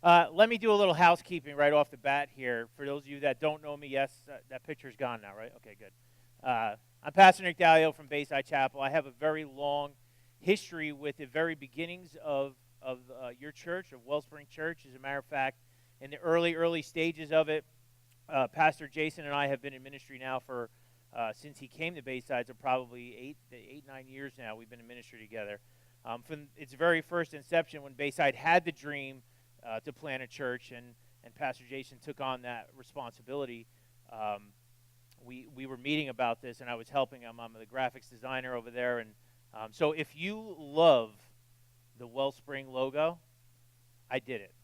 Let me do a little housekeeping right off the bat here. For those of you that don't know me, yes, that picture's gone now, right? Okay, good. I'm Pastor Nick Daleo from Bayside Chapel. I have a very long history with the very beginnings of your church, of Wellspring Church. As a matter of fact, in the early stages of it, Pastor Jason and I have been in ministry now for since he came to Bayside, so probably 9 years now. We've been in ministry together. From its very first inception, when Bayside had the dream to plant a church, and Pastor Jason took on that responsibility. We were meeting about this, and I was helping him. I'm the graphics designer over there, and so if you love the Wellspring logo, I did it.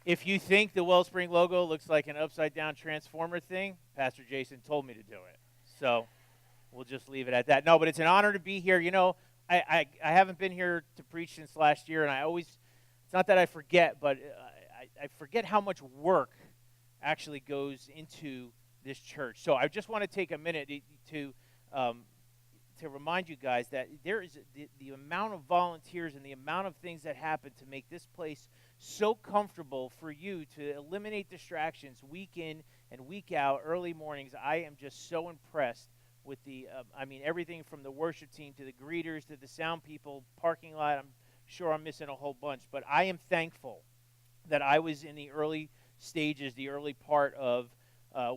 If you think the Wellspring logo looks like an upside-down transformer thing, Pastor Jason told me to do it. So we'll just leave it at that. No, but it's an honor to be here. You know, I haven't been here to preach since last year, and it's not that I forget, but I forget how much work actually goes into this church. So I just want to take a minute to remind you guys that there is the amount of volunteers and the amount of things that happen to make this place so comfortable for you to eliminate distractions week in and week out, early mornings. I am just so impressed with everything from the worship team to the greeters to the sound people, parking lot. I'm sure I'm missing a whole bunch, but I am thankful that I was in the early stages, the early part of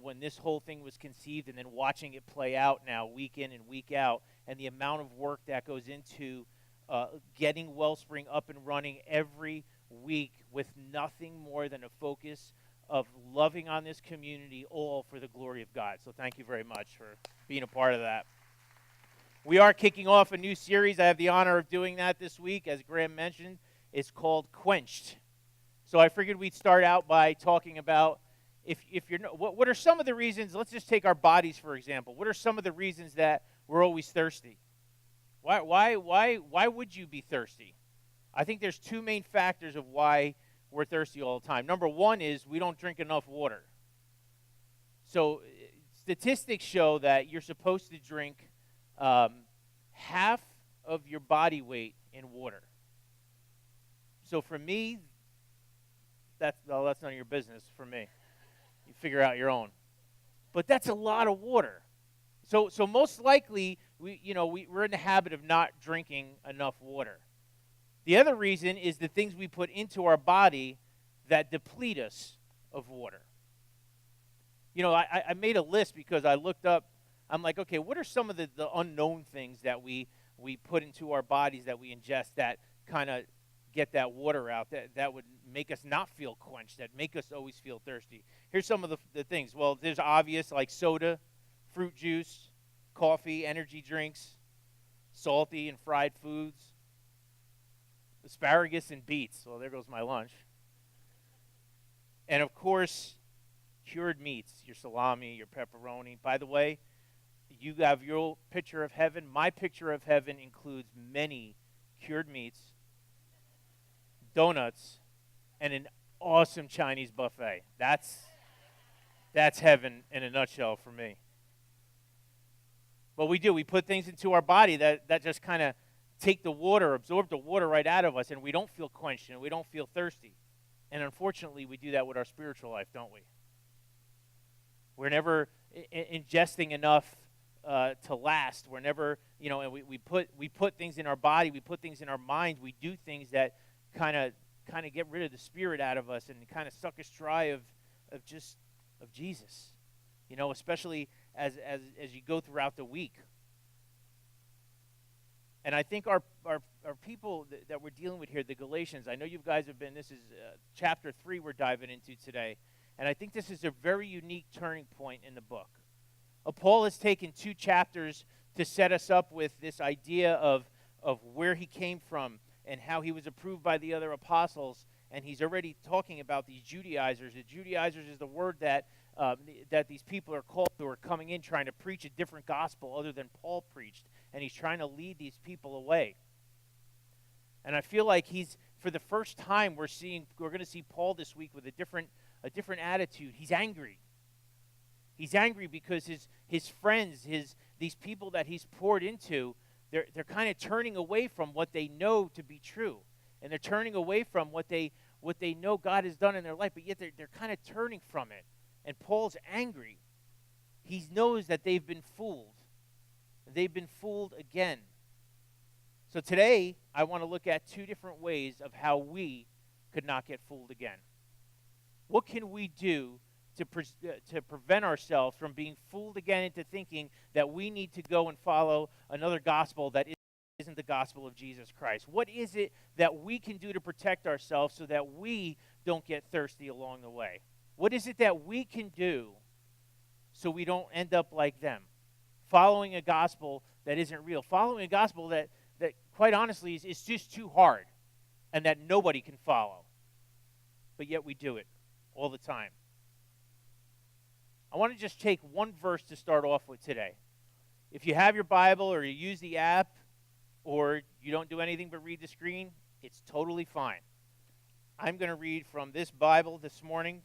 when this whole thing was conceived, and then watching it play out now week in and week out, and the amount of work that goes into getting Wellspring up and running every week with nothing more than a focus of loving on this community, all for the glory of God. So thank you very much for being a part of that. We are kicking off a new series. I have the honor of doing that this week, as Graham mentioned. It's called Quenched. So I figured we'd start out by talking about if you're what are some of the reasons. Let's just take our bodies for example. What are some of the reasons that we're always thirsty? Why would you be thirsty? I think there's two main factors of why we're thirsty all the time. Number one is we don't drink enough water. So statistics show that you're supposed to drink half of your body weight in water. So for me, that's none of your business for me. You figure out your own. But that's a lot of water. So most likely, we're in the habit of not drinking enough water. The other reason is the things we put into our body that deplete us of water. You know, I made a list because I looked up. I'm like, okay, what are some of the unknown things that we put into our bodies that we ingest that kind of get that water out, that would make us not feel quenched, that make us always feel thirsty. Here's some of the things. Well, there's obvious, like soda, fruit juice, coffee, energy drinks, salty and fried foods, asparagus and beets. Well, there goes my lunch. And, of course, cured meats, your salami, your pepperoni. By the way, you have your picture of heaven. My picture of heaven includes many cured meats, donuts, and an awesome Chinese buffet. That's heaven in a nutshell for me. But we put things into our body that just kind of take the water, absorb the water right out of us, and we don't feel quenched and we don't feel thirsty. And unfortunately, we do that with our spiritual life, don't we? We're never ingesting enough to last. We're never, and we put things in our body, we put things in our minds, we do things that kind of get rid of the spirit out of us and kind of suck us dry of Jesus. Especially as you go throughout the week. And I think our people that we're dealing with here, the Galatians, I know you guys have been, this is chapter 3 we're diving into today. And I think this is a very unique turning point in the book. Paul has taken 2 chapters to set us up with this idea of where he came from and how he was approved by the other apostles. And he's already talking about these Judaizers. The Judaizers is the word that these people are called who are coming in trying to preach a different gospel other than Paul preached. And he's trying to lead these people away. And I feel like for the first time, we're going to see Paul this week with a different attitude. He's angry. He's angry because his friends, these people that he's poured into, they're kind of turning away from what they know to be true. and they're turning away from what they know God has done in their life, but yet they're kind of turning from it. And Paul's angry. He knows that they've been fooled. They've been fooled again. So today, I want to look at two different ways of how we could not get fooled again. What can we do to prevent ourselves from being fooled again into thinking that we need to go and follow another gospel that isn't the gospel of Jesus Christ? What is it that we can do to protect ourselves so that we don't get thirsty along the way? What is it that we can do so we don't end up like them, following a gospel that isn't real, following a gospel that quite honestly is just too hard and that nobody can follow, but yet we do it all the time? I want to just take one verse to start off with today. If you have your Bible or you use the app or you don't do anything but read the screen, it's totally fine. I'm going to read from this Bible this morning.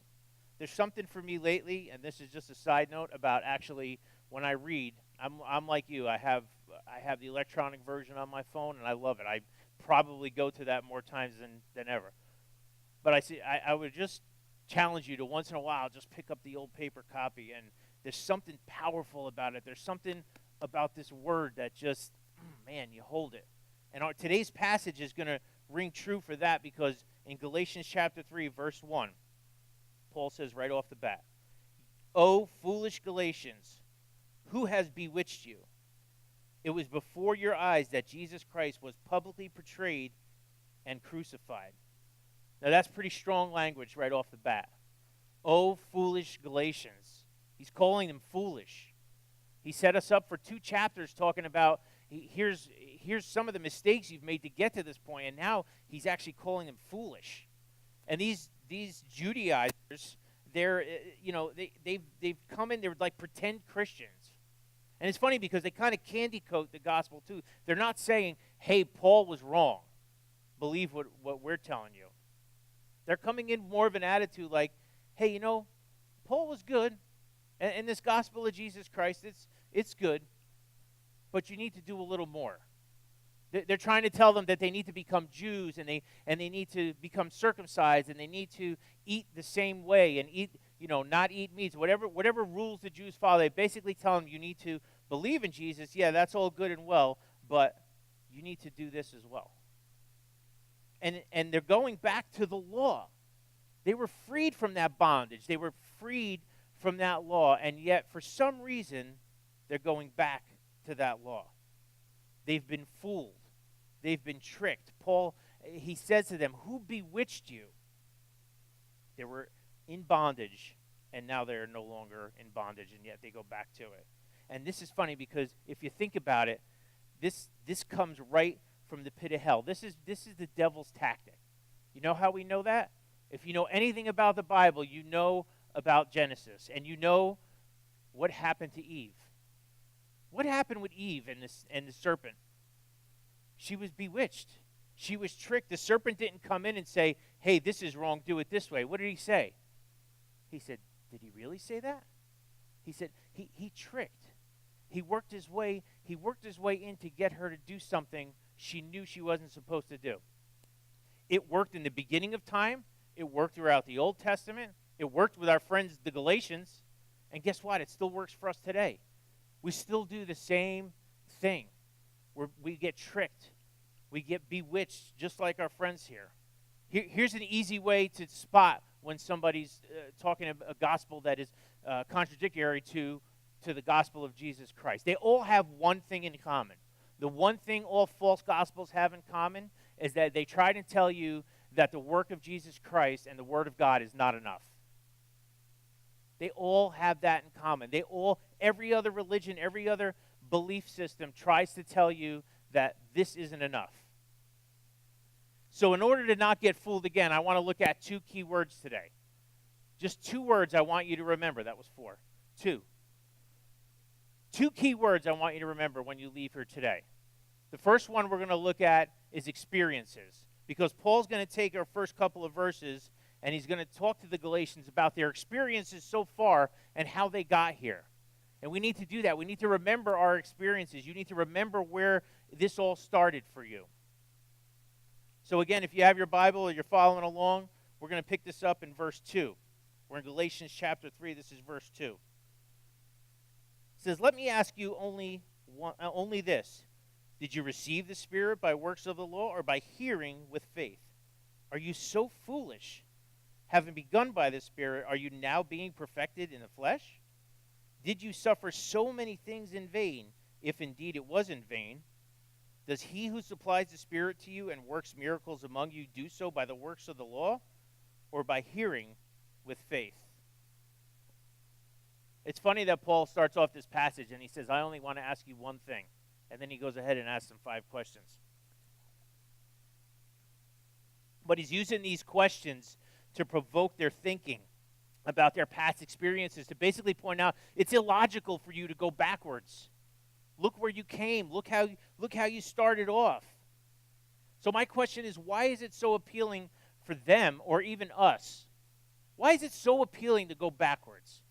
There's something for me lately, and this is just a side note about actually when I read, I'm like you. I have the electronic version on my phone, and I love it. I probably go to that more times than ever. But I would just challenge you to once in a while just pick up the old paper copy, and there's something powerful about it. There's something about this word that just, man, you hold it. And today's passage is going to ring true for that, because in Galatians chapter 3, verse 1, Paul says right off the bat, "O foolish Galatians, who has bewitched you? It was before your eyes that Jesus Christ was publicly portrayed and crucified." Now that's pretty strong language right off the bat. "O foolish Galatians." He's calling them foolish. He set us up for 2 chapters talking about here's some of the mistakes you've made to get to this point, and now he's actually calling them foolish. And these Judaizers, they've come in, they're like pretend Christians. And it's funny because they kind of candy coat the gospel too. They're not saying, hey, Paul was wrong. Believe what we're telling you. They're coming in more of an attitude like, hey, Paul was good. And this gospel of Jesus Christ, it's good. But you need to do a little more. They're trying to tell them that they need to become Jews, and they need to become circumcised, and they need to eat the same way and eat, not eat meats, whatever rules the Jews follow. They basically tell them you need to believe in Jesus. Yeah, that's all good and well, but you need to do this as well. And they're going back to the law. They were freed from that bondage. They were freed from that law, and yet for some reason they're going back to that law. They've been fooled. They've been tricked. Paul, he says to them, who bewitched you? They were in bondage, and now they're no longer in bondage, and yet they go back to it. And this is funny because if you think about it, this comes right from the pit of hell. This is the devil's tactic. You know how we know that? If you know anything about the Bible, you know about Genesis, and you know what happened to Eve. What happened with Eve and the serpent? She was bewitched. She was tricked. The serpent didn't come in and say, hey, this is wrong, do it this way. What did he say? He said, did he really say that? He said, he tricked. He worked his way in to get her to do something she knew she wasn't supposed to do. It worked in the beginning of time. It worked throughout the Old Testament. It worked with our friends, the Galatians. And guess what? It still works for us today. We still do the same thing. We get tricked. We get bewitched, just like our friends here. Here's an easy way to spot when somebody's talking a gospel that is contradictory to the gospel of Jesus Christ. They all have one thing in common. The one thing all false gospels have in common is that they try to tell you that the work of Jesus Christ and the Word of God is not enough. They all have that in common. Every other religion, every other belief system tries to tell you that this isn't enough. So in order to not get fooled again, I want to look at 2 key words today. Just 2 words I want you to remember. That was 4. 2. 2 key words I want you to remember when you leave here today. The first one we're going to look at is experiences, because Paul's going to take our first couple of verses and he's going to talk to the Galatians about their experiences so far and how they got here. And we need to do that. We need to remember our experiences. You need to remember where this all started for you. So again, if you have your Bible or you're following along, we're going to pick this up in verse 2. We're in Galatians chapter 3. This is verse 2. It says, "Let me ask you only this. Did you receive the Spirit by works of the law or by hearing with faith? Are you so foolish? Having begun by the Spirit, are you now being perfected in the flesh? Did you suffer so many things in vain, if indeed it was in vain? Does he who supplies the Spirit to you and works miracles among you do so by the works of the law or by hearing with faith?" It's funny that Paul starts off this passage and he says, "I only want to ask you one thing." And then he goes ahead and asks them 5 questions. But he's using these questions to provoke their thinking about their past experiences, to basically point out it's illogical for you to go backwards. Look where you came. Look how you started off. So my question is, why is it so appealing for them or even us? Why is it so appealing to go backwards?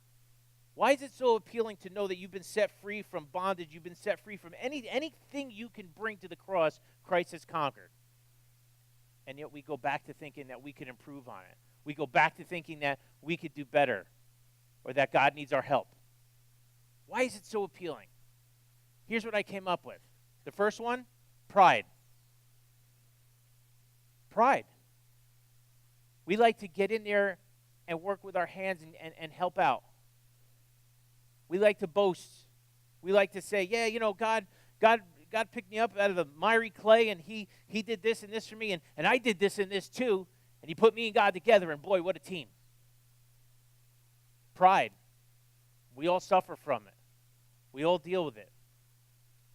Why is it so appealing to know that you've been set free from bondage, you've been set free from anything you can bring to the cross, Christ has conquered? And yet we go back to thinking that we can improve on it. We go back to thinking that we could do better or that God needs our help. Why is it so appealing? Here's what I came up with. The first one, pride. Pride. We like to get in there and work with our hands and help out. We like to boast. We like to say, yeah, God picked me up out of the miry clay, and he did this and this for me, and I did this and this too, and he put me and God together, and boy, what a team. Pride. We all suffer from it. We all deal with it.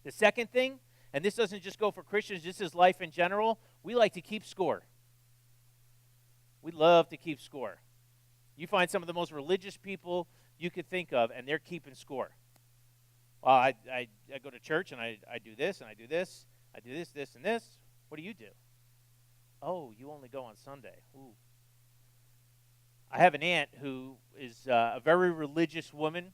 The second thing, and this doesn't just go for Christians, this is life in general, we like to keep score. We love to keep score. You find some of the most religious people you could think of, and they're keeping score. Well, I go to church, and I do this, and I do this. I do this, this, and this. What do you do? Oh, you only go on Sunday. Ooh. I have an aunt who is a very religious woman.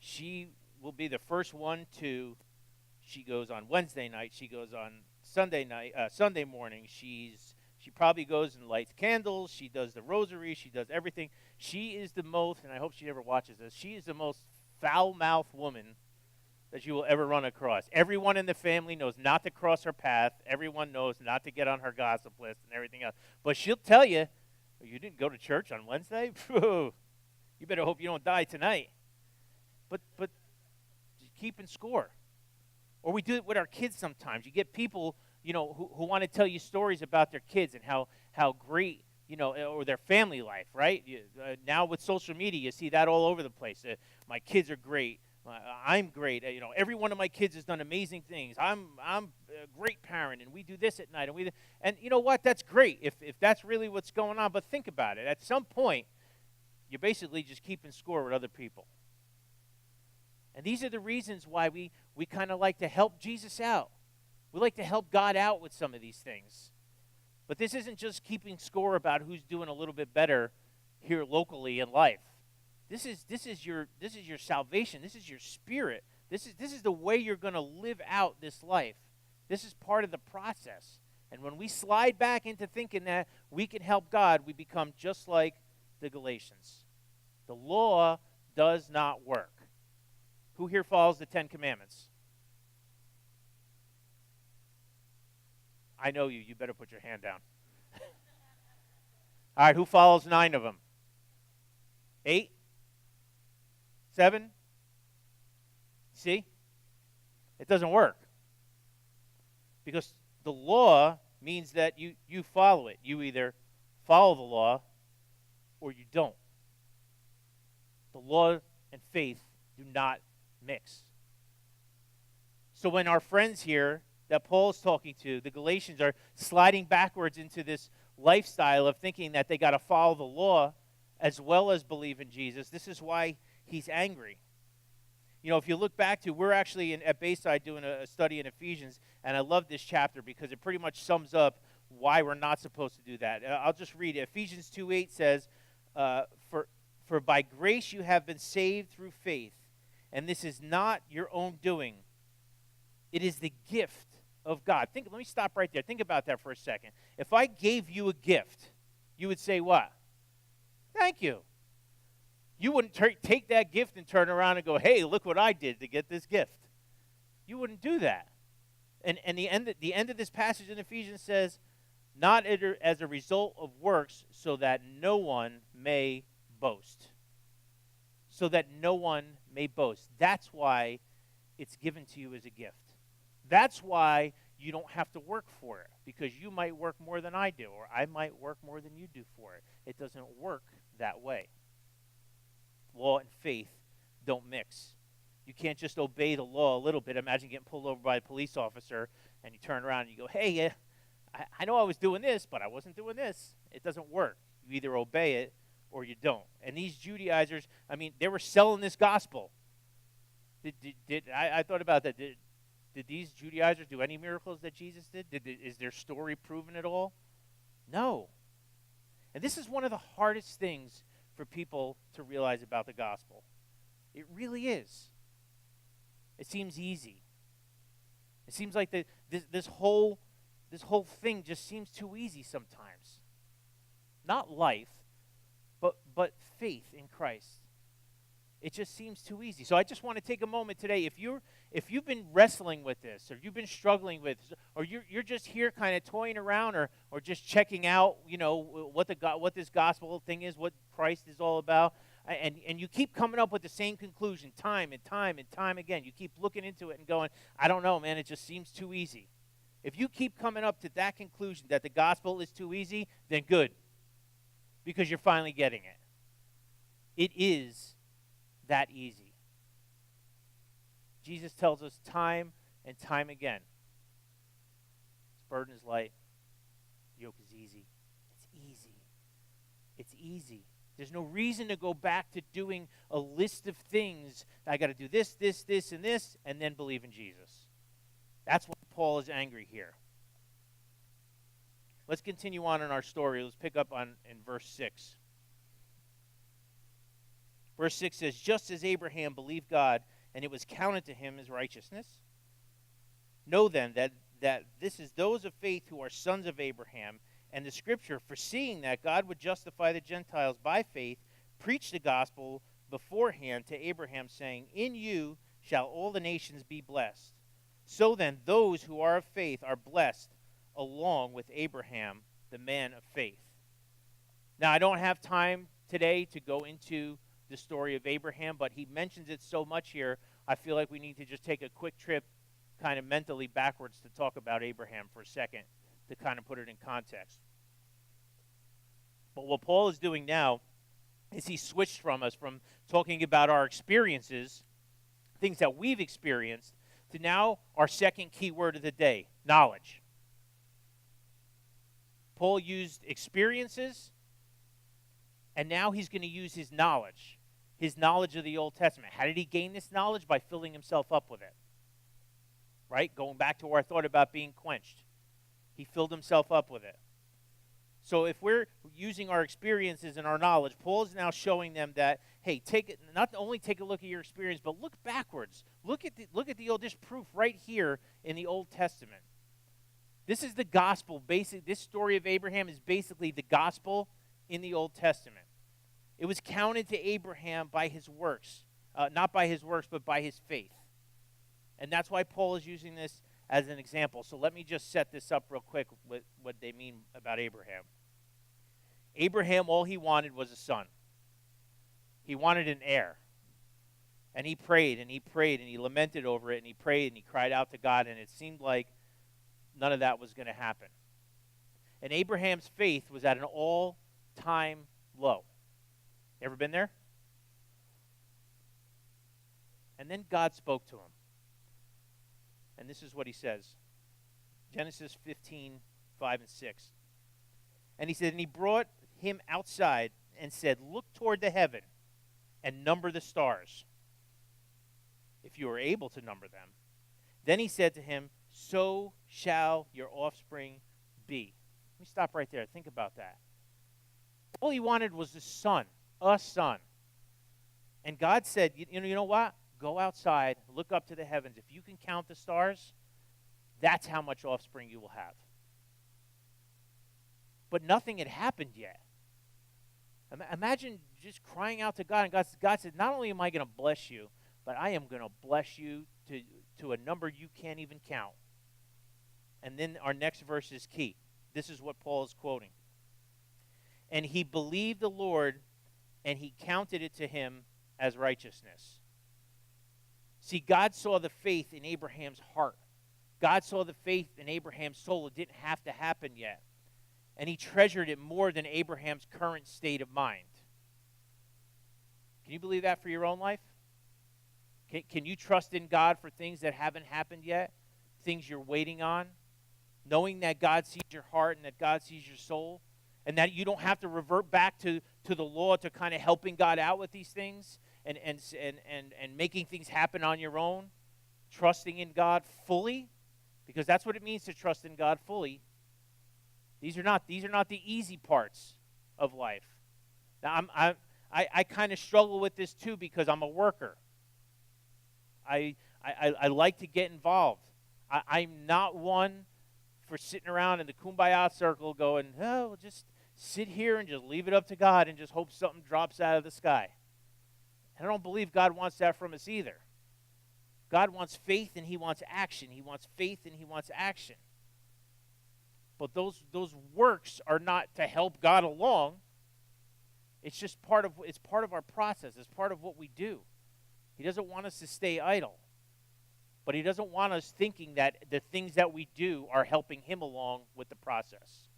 She will be the first one to, she goes on Wednesday night, she goes on Sunday morning, she probably goes and lights candles, she does the rosary, she does everything. She is the most, and I hope she never watches this, she is the most foul-mouthed woman that you will ever run across. Everyone in the family knows not to cross her path, everyone knows not to get on her gossip list and everything else. But she'll tell you, oh, you didn't go to church on Wednesday? You better hope you don't die tonight. But keeping score. Or we do it with our kids sometimes. You get people, who want to tell you stories about their kids and how great, or their family life, right? Now with social media, you see that all over the place. My kids are great. I'm great. Every one of my kids has done amazing things. I'm a great parent, and we do this at night. And you know what? That's great if that's really what's going on. But think about it. At some point, you're basically just keeping score with other people. And these are the reasons why we kind of like to help Jesus out. We like to help God out with some of these things. But this isn't just keeping score about who's doing a little bit better here locally in life. This is your salvation. This is your spirit. This is the way you're going to live out this life. This is part of the process. And when we slide back into thinking that we can help God, we become just like the Galatians. The law does not work. Who here follows the 10 Commandments? I know you. You better put your hand down. All right, who follows 9 of them? 8? 7? See? It doesn't work. Because the law means that you follow it. You either follow the law or you don't. The law and faith do not mix. So when our friends here that Paul's talking to, the Galatians, are sliding backwards into this lifestyle of thinking that they got to follow the law as well as believe in Jesus, this is why he's angry. If you look back to, we're actually at Bayside doing a study in Ephesians, and I love this chapter because it pretty much sums up why we're not supposed to do that. I'll just read it. Ephesians 2:8 says, For by grace you have been saved through faith, and this is not your own doing. It is the gift of God. Let me stop right there. Think about that for a second. If I gave you a gift, you would say what? Thank you. You wouldn't take that gift and turn around and go, hey, look what I did to get this gift. You wouldn't do that. And the end of this passage in Ephesians says, not as a result of works, so that no one may boast. So that no one may boast. That's why it's given to you as a gift. That's why you don't have to work for it, because you might work more than I do, or I might work more than you do for it. It doesn't work that way. Law and faith don't mix. You can't just obey the law a little bit. Imagine getting pulled over by a police officer, and you turn around and you go, hey, I know I was doing this, but I wasn't doing this. It doesn't work. You either obey it or you don't. And these Judaizers, I mean, they were selling this gospel. I thought about that. Did these Judaizers do any miracles that Jesus did? Is their story proven at all? No. And this is one of the hardest things for people to realize about the gospel. It really is. It seems easy. It seems like this whole thing just seems too easy sometimes. Not life, but faith in Christ. It just seems too easy. So I just want to take a moment today. If you've been wrestling with this, or you've been struggling with this, or you're just here kind of toying around, or just checking out, what this gospel thing is, what Christ is all about, and you keep coming up with the same conclusion time and time and time again. You keep looking into it and going, I don't know, man, it just seems too easy. If you keep coming up to that conclusion that the gospel is too easy, then good, because you're finally getting it. It is that easy. Jesus tells us time and time again, his burden is light, yoke is easy. It's easy. It's easy. There's no reason to go back to doing a list of things. I got to do this, and then believe in Jesus. That's why Paul is angry here. Let's continue on in our story. Let's pick up in verse 6. Verse 6 says, just as Abraham believed God, and it was counted to him as righteousness. Know then that this is those of faith who are sons of Abraham, and the scripture, foreseeing that God would justify the Gentiles by faith, preached the gospel beforehand to Abraham, saying, in you shall all the nations be blessed. So then those who are of faith are blessed along with Abraham, the man of faith. Now, I don't have time today to go into the story of Abraham, but he mentions it so much here, I feel like we need to just take a quick trip kind of mentally backwards to talk about Abraham for a second, to kind of put it in context. But what Paul is doing now is he switched from talking about our experiences, things that we've experienced, to now our second key word of the day, knowledge. Paul used experiences, and now he's going to use his knowledge of the Old Testament. How did he gain this knowledge? By filling himself up with it. Right? Going back to our thought about being quenched. He filled himself up with it. So if we're using our experiences and our knowledge, Paul is now showing them that, hey, not only take a look at your experience, but look backwards. Look at the old, this proof right here in the Old Testament. This is the gospel. This story of Abraham is basically the gospel in the Old Testament. It was counted to Abraham by his works, not by his works, but by his faith. And that's why Paul is using this as an example. So let me just set this up real quick with what they mean about Abraham. Abraham, all he wanted was a son. He wanted an heir. And he prayed, and he prayed, and he lamented over it, and he prayed, and he cried out to God, and it seemed like none of that was going to happen. And Abraham's faith was at an all-time low. Ever been there? And then God spoke to him. And this is what he says. Genesis 15, 5 and 6. And he said, and he brought him outside and said, look toward the heaven and number the stars, if you are able to number them. Then he said to him, so shall your offspring be. Let me stop right there. Think about that. All he wanted was a son. And God said, you know what? Go outside, look up to the heavens. If you can count the stars, That's how much offspring you will have. But nothing had happened yet. Imagine just crying out to God, and God said, not only am I going to bless you, but I am going to bless you to a number you can't even count. And then our next verse is key. This is what Paul is quoting. And he believed the Lord, and he counted it to him as righteousness. See, God saw the faith in Abraham's heart. God saw the faith in Abraham's soul. It didn't have to happen yet. And he treasured it more than Abraham's current state of mind. Can you believe that for your own life? Can you trust in God for things that haven't happened yet? Things you're waiting on? Knowing that God sees your heart and that God sees your soul? And that you don't have to revert back to the law to kind of helping God out with these things and making things happen on your own? Trusting in God fully? Because that's what it means to trust in God fully. These are not the easy parts of life. Now, I kind of struggle with this too because I'm a worker. I like to get involved. I'm not one for sitting around in the kumbaya circle going, oh, we'll just sit here and just leave it up to God and just hope something drops out of the sky. And I don't believe God wants that from us either. God wants faith and he wants action. He wants faith and he wants action. But those works are not to help God along. It's just part of our process. It's part of what we do. He doesn't want us to stay idle. But he doesn't want us thinking that the things that we do are helping him along with the process.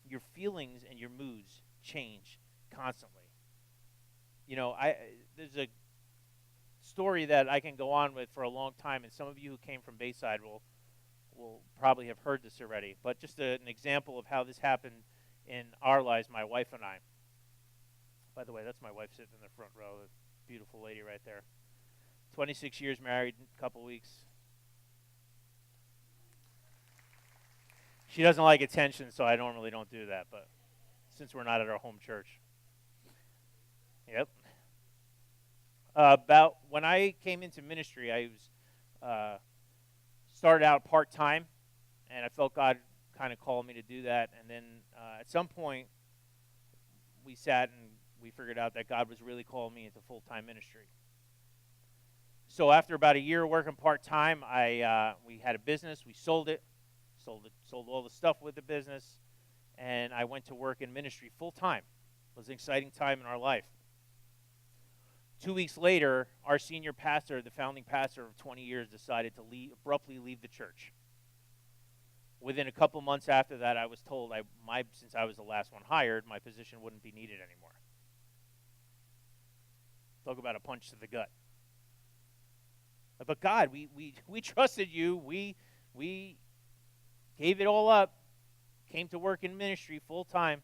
Your feelings and your moods change constantly. You know, there's a story that I can go on with for a long time, and some of you who came from Bayside will probably have heard this already, but just an example of how this happened in our lives, my wife and I. By the way, that's my wife sitting in the front row, the beautiful lady right there. 26 years married, a couple weeks. She doesn't like attention, so I normally don't do that, but since we're not at our home church. Yep. About when I came into ministry, I was started out part-time, and I felt God kind of called me to do that. And then at some point, we sat and we figured out that God was really calling me into full-time ministry. So after about a year working part-time, we had a business. We sold all the stuff with the business, and I went to work in ministry full-time. It was an exciting time in our life. 2 weeks later, our senior pastor, the founding pastor of 20 years, decided to abruptly leave the church. Within a couple months after that, I was told, since I was the last one hired, my position wouldn't be needed anymore. Talk about a punch to the gut. But God, we trusted you. We gave it all up, came to work in ministry full time,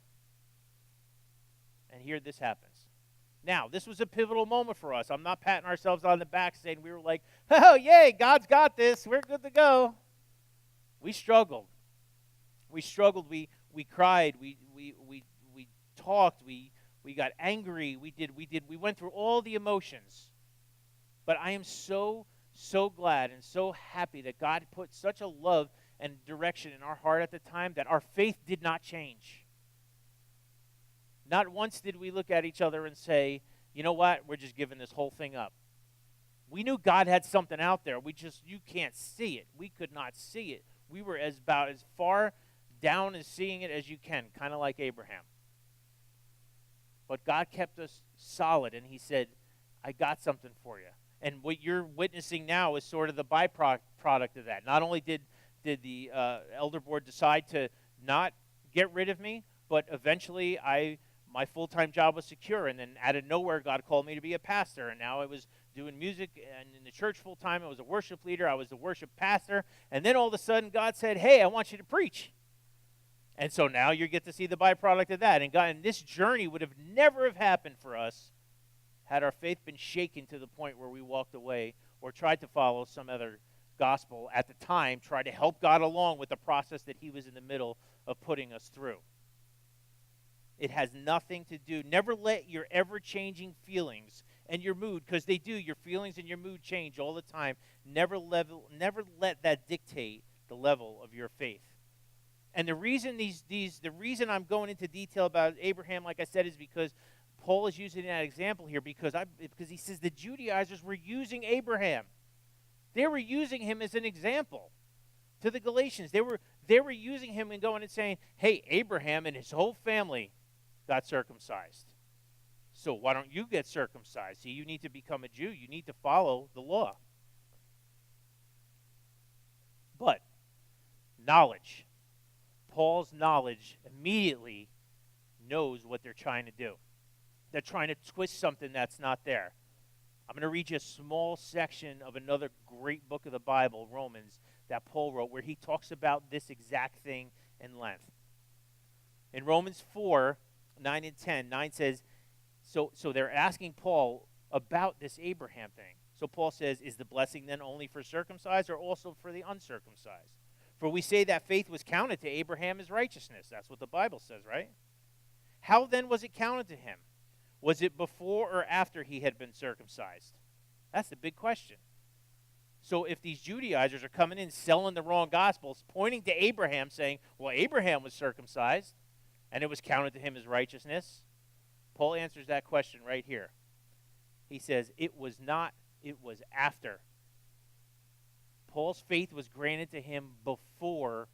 and here this happens. Now, this was a pivotal moment for us. I'm not patting ourselves on the back saying we were like, oh, yay, God's got this. We're good to go. We struggled. We cried. We talked. We got angry. We went through all the emotions. But I am so glad and so happy that God put such a love and direction in our heart at the time that our faith did not change. Not once did we look at each other and say, you know what, we're just giving this whole thing up. We knew God had something out there. You can't see it. We could not see it. We were about as far down as seeing it as you can, kind of like Abraham. But God kept us solid, and he said, I got something for you. And what you're witnessing now is sort of the byproduct of that. Not only did the elder board decide to not get rid of me, but eventually my full-time job was secure, and then out of nowhere, God called me to be a pastor, and now I was doing music and in the church full-time. I was a worship leader. I was the worship pastor, and then all of a sudden, God said, hey, I want you to preach. And so now you get to see the byproduct of that. And this journey would have never have happened for us had our faith been shaken to the point where we walked away or tried to follow some other gospel at the time, tried to help God along with the process that he was in the middle of putting us through. It has nothing to do. Never let your ever-changing feelings and your mood, because they do. Your feelings and your mood change all the time. Never let that dictate the level of your faith. And the reason the reason I'm going into detail about Abraham, like I said, is because Paul is using that example here because he says the Judaizers were using Abraham. They were using him as an example to the Galatians. They were using him and going and saying, hey, Abraham and his whole family got circumcised. So why don't you get circumcised? See, you need to become a Jew. You need to follow the law. But knowledge, Paul's knowledge immediately knows what they're trying to do. They're trying to twist something that's not there. I'm going to read you a small section of another great book of the Bible, Romans, that Paul wrote, where he talks about this exact thing in length. In Romans 4, 9 and 10, 9 says, so they're asking Paul about this Abraham thing. So Paul says, is the blessing then only for circumcised or also for the uncircumcised? For we say that faith was counted to Abraham as righteousness. That's what the Bible says, right? How then was it counted to him? Was it before or after he had been circumcised? That's the big question. So if these Judaizers are coming in selling the wrong gospels, pointing to Abraham, saying, well, Abraham was circumcised, and it was counted to him as righteousness, Paul answers that question right here. He says, it was not, it was after. Paul's faith was granted to him before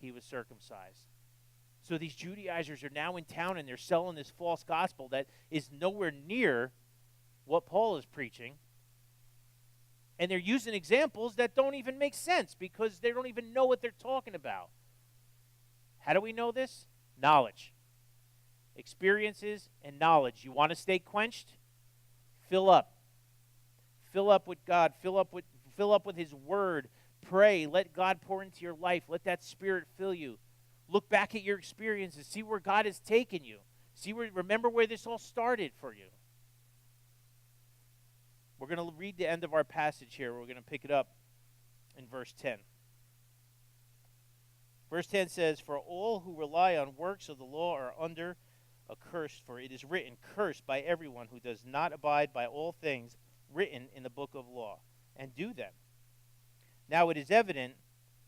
he was circumcised. So these Judaizers are now in town and they're selling this false gospel that is nowhere near what Paul is preaching. And they're using examples that don't even make sense because they don't even know what they're talking about. How do we know this? Knowledge. Experiences and knowledge. You want to stay quenched? Fill up. Fill up with God. Fill up with His Word. Pray. Let God pour into your life. Let that Spirit fill you. Look back at your experiences. See where God has taken you. Remember where this all started for you. We're going to read the end of our passage here. We're going to pick it up in verse 10. Verse 10 says, for all who rely on works of the law are under a curse, for it is written, cursed by everyone who does not abide by all things written in the book of law, and do them. Now it is evident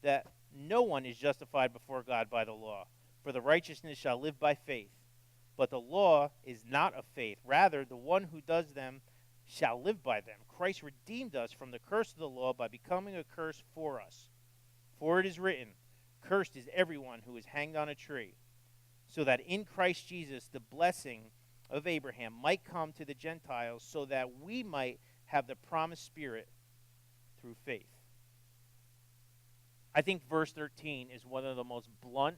that no one is justified before God by the law, for the righteousness shall live by faith. But the law is not of faith. Rather, the one who does them shall live by them. Christ redeemed us from the curse of the law by becoming a curse for us. For it is written, cursed is everyone who is hanged on a tree, so that in Christ Jesus the blessing of Abraham might come to the Gentiles, so that we might have the promised Spirit through faith. I think verse 13 is one of the most blunt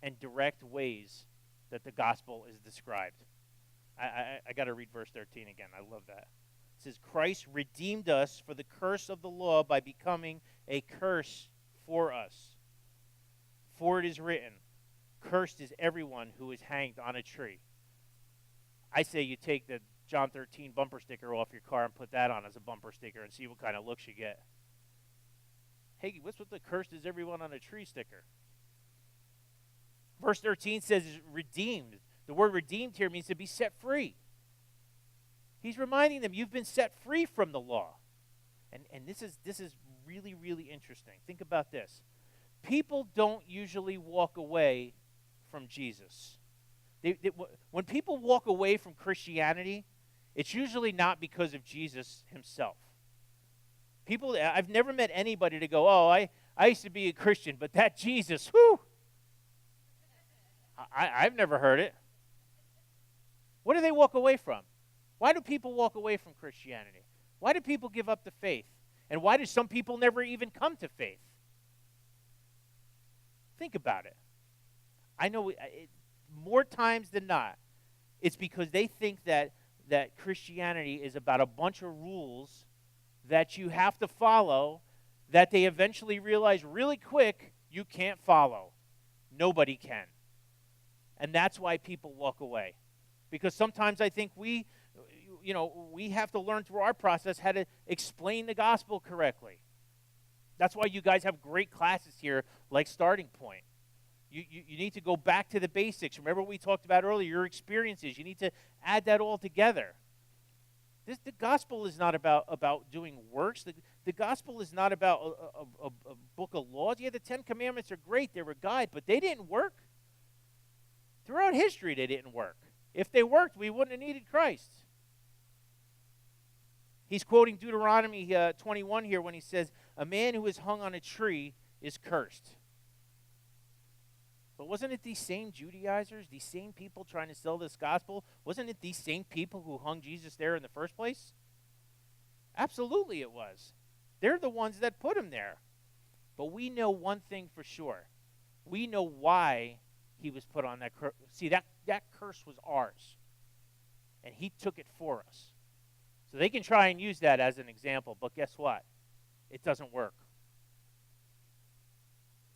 and direct ways that the gospel is described. I got to read verse 13 again. I love that. It says, Christ redeemed us for the curse of the law by becoming a curse for us. For it is written, cursed is everyone who is hanged on a tree. I say you take the John 13 bumper sticker off your car and put that on as a bumper sticker and see what kind of looks you get. Hey, what's with the cursed is everyone on a tree sticker? Verse 13 says redeemed. The word redeemed here means to be set free. He's reminding them you've been set free from the law. And this is really, really interesting. Think about this. People don't usually walk away from Jesus. When people walk away from Christianity, it's usually not because of Jesus himself. I've never met anybody to go, oh, I used to be a Christian, but that Jesus, whew, I've never heard it. What do they walk away from? Why do people walk away from Christianity? Why do people give up the faith? And why do some people never even come to faith? Think about it. I know more times than not, it's because they think that Christianity is about a bunch of rules that you have to follow that they eventually realize really quick you can't follow. Nobody can. And that's why people walk away. Because sometimes I think we have to learn through our process how to explain the gospel correctly. That's why you guys have great classes here like Starting Point. You need to go back to the basics. Remember what we talked about earlier, your experiences. You need to add that all together. The gospel is not about doing works. The gospel is not about a book of laws. Yeah, the 10 Commandments are great. They're a guide, but they didn't work. Throughout history, they didn't work. If they worked, we wouldn't have needed Christ. He's quoting Deuteronomy 21 here when he says, a man who is hung on a tree is cursed. But wasn't it these same Judaizers, these same people trying to sell this gospel? Wasn't it these same people who hung Jesus there in the first place? Absolutely it was. They're the ones that put him there. But we know one thing for sure. We know why he was put on that curse. See, that curse was ours. And he took it for us. So they can try and use that as an example, but guess what? It doesn't work.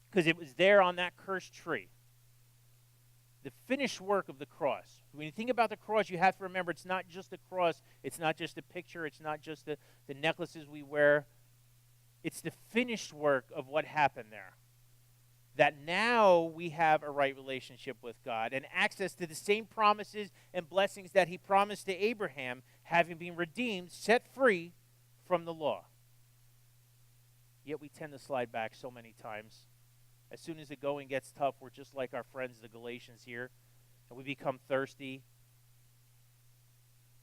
Because it was there on that cursed tree. The finished work of the cross. When you think about the cross, you have to remember it's not just a cross. It's not just a picture. It's not just the necklaces we wear. It's the finished work of what happened there. That now we have a right relationship with God and access to the same promises and blessings that he promised to Abraham, having been redeemed, set free from the law. Yet we tend to slide back so many times. As soon as the going gets tough, we're just like our friends, the Galatians here, and we become thirsty,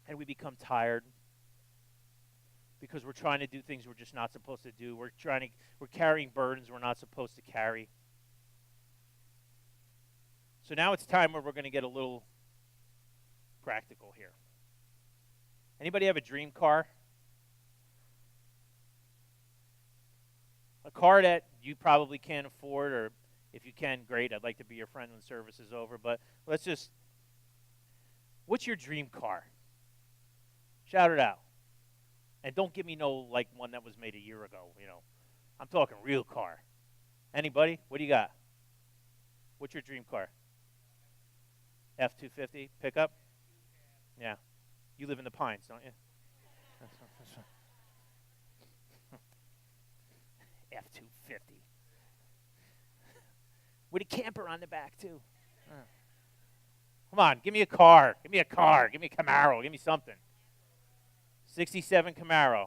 and we become tired because we're trying to do things we're just not supposed to do. We're carrying burdens we're not supposed to carry. So now it's time where we're going to get a little practical here. Anybody have a dream car? A car that you probably can't afford, or if you can, great. I'd like to be your friend when service is over. But what's your dream car? Shout it out. And don't give me no like one that was made a year ago. I'm talking real car. Anybody? What do you got? What's your dream car? F-250 pickup? Yeah. You live in the Pines, don't you? F-250. With a camper on the back, too. Come on, give me a car. Give me a car. Give me a Camaro. Give me something. 67 Camaro.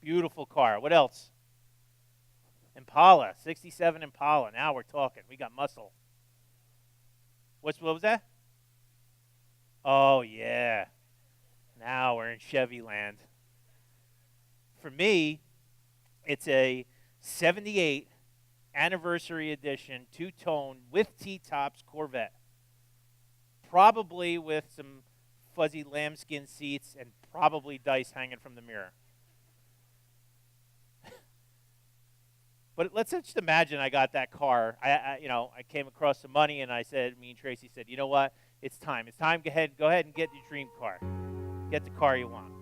Beautiful car. What else? Impala. 67 Impala. Now we're talking. We got muscle. What was that? Oh, yeah. Now we're in Chevy land. For me, it's a 78 anniversary edition, two-tone, with T-tops Corvette. Probably with some fuzzy lambskin seats and probably dice hanging from the mirror. But let's just imagine I got that car. I came across some money, and me and Tracy said, you know what? It's time. It's time. Go ahead and get your dream car. Get the car you want.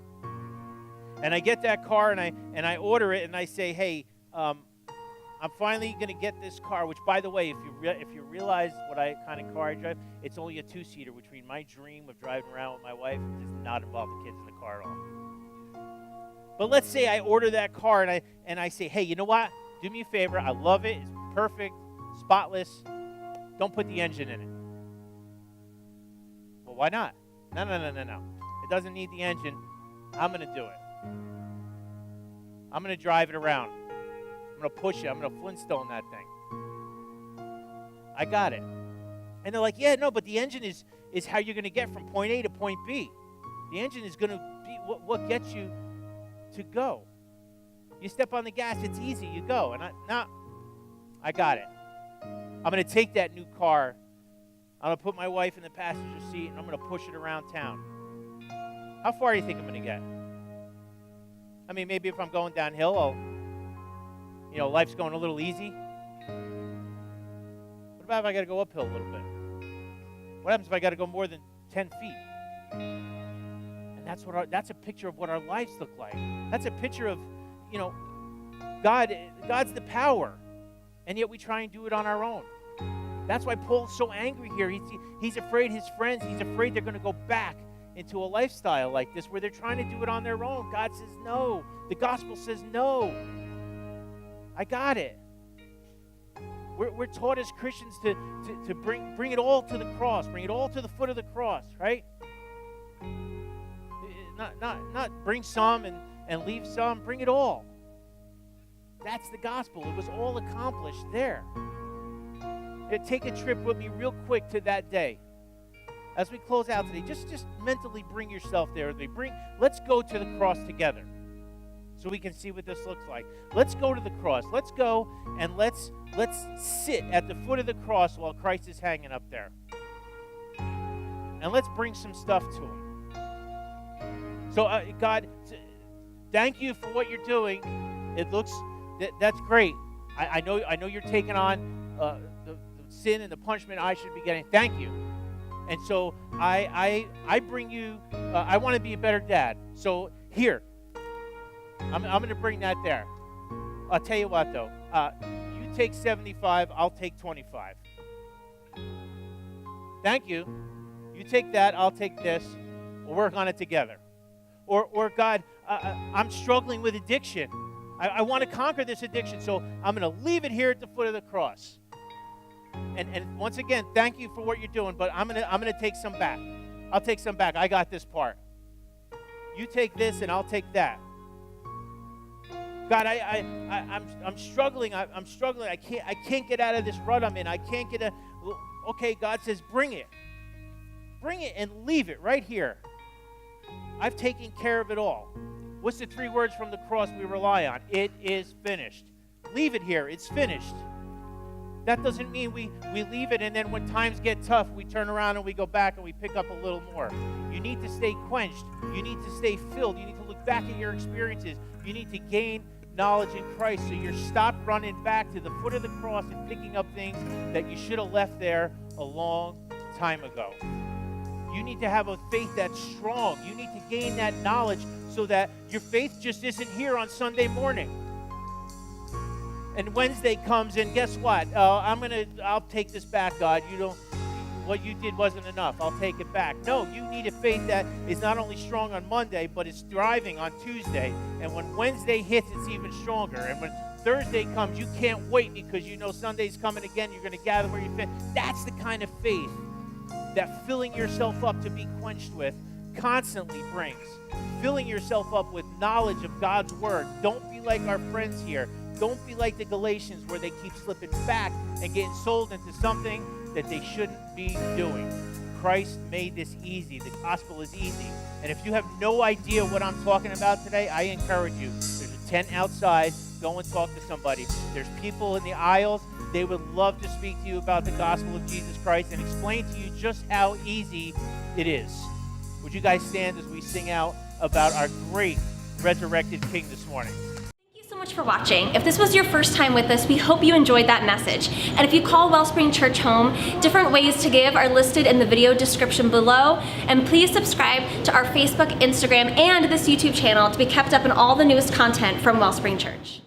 And I get that car, and I order it, and I say, hey, I'm finally going to get this car, which, by the way, if you realize what kind of car I drive, it's only a two-seater, which means my dream of driving around with my wife does not involve the kids in the car at all. But let's say I order that car, and I say, hey, you know what? Do me a favor. I love it. It's perfect, spotless. Don't put the engine in it. Well, why not? No. It doesn't need the engine. I'm going to do it. I'm going to drive it around. I'm going to push it. I'm going to Flintstone that thing. I got it. And they're like, yeah, no, but the engine is how you're going to get from point A to point B. The engine is going to be what gets you to go. You step on the gas, it's easy, you go. And I got it. I'm going to take that new car. I'm going to put my wife in the passenger seat, and I'm going to push it around town. How far do you think I'm going to get? I mean, maybe if I'm going downhill, life's going a little easy. What about if I got to go uphill a little bit? What happens if I got to go more than 10 feet? And that's a picture of what our lives look like. That's a picture of, God's the power, and yet we try and do it on our own. That's why Paul's so angry here. He's afraid he's afraid they're going to go back into a lifestyle like this where they're trying to do it on their own. God says no. The gospel says no. I got it. We're taught as Christians to bring it all to the cross, bring it all to the foot of the cross, right? not bring some and leave some. Bring it all. That's the gospel. It was all accomplished there. Take a trip with me real quick to that day. As we close out today, just mentally bring yourself there. Let's go to the cross together so we can see what this looks like. Let's go to the cross. Let's go and let's sit at the foot of the cross while Christ is hanging up there. And let's bring some stuff to him. So God, thank you for what you're doing. It looks that's great. I know you're taking on the sin and the punishment I should be getting. Thank you. And so I bring you. I want to be a better dad. So here, I'm going to bring that there. I'll tell you what though. You take 75. I'll take 25. Thank you. You take that. I'll take this. We'll work on it together. Or God, I'm struggling with addiction. I want to conquer this addiction, so I'm going to leave it here at the foot of the cross. And once again, thank you for what you're doing, but I'm gonna take some back. I'll take some back. I got this part. You take this, and I'll take that. God, I'm struggling. I'm struggling. I can't get out of this rut I'm in. I can't get a. Okay, God says, bring it and leave it right here. I've taken care of it all. What's the 3 words from the cross we rely on? It is finished. Leave it here. It's finished. That doesn't mean we leave it and then when times get tough, we turn around and we go back and we pick up a little more. You need to stay quenched. You need to stay filled. You need to look back at your experiences. You need to gain knowledge in Christ so you're stopped running back to the foot of the cross and picking up things that you should have left there a long time ago. You need to have a faith that's strong. You need to gain that knowledge so that your faith just isn't here on Sunday morning. And Wednesday comes and guess what? I'll take this back, God. What you did wasn't enough. I'll take it back. No, you need a faith that is not only strong on Monday, but it's thriving on Tuesday. And when Wednesday hits, it's even stronger. And when Thursday comes, you can't wait because you know Sunday's coming again. You're going to gather where you fit. That's the kind of faith that filling yourself up to be quenched with constantly brings. Filling yourself up with knowledge of God's word. Don't be like our friends here. Don't be like the Galatians where they keep slipping back and getting sold into something that they shouldn't be doing. Christ made this easy. The gospel is easy. And if you have no idea what I'm talking about today, I encourage you. There's a tent outside. Go and talk to somebody. There's people in the aisles. They would love to speak to you about the gospel of Jesus Christ and explain to you just how easy it is. Would you guys stand as we sing out about our great resurrected King this morning? So much for watching. If this was your first time with us, we hope you enjoyed that message. And if you call Wellspring Church home, different ways to give are listed in the video description below. And please subscribe to our Facebook, Instagram, and this YouTube channel to be kept up on all the newest content from Wellspring Church.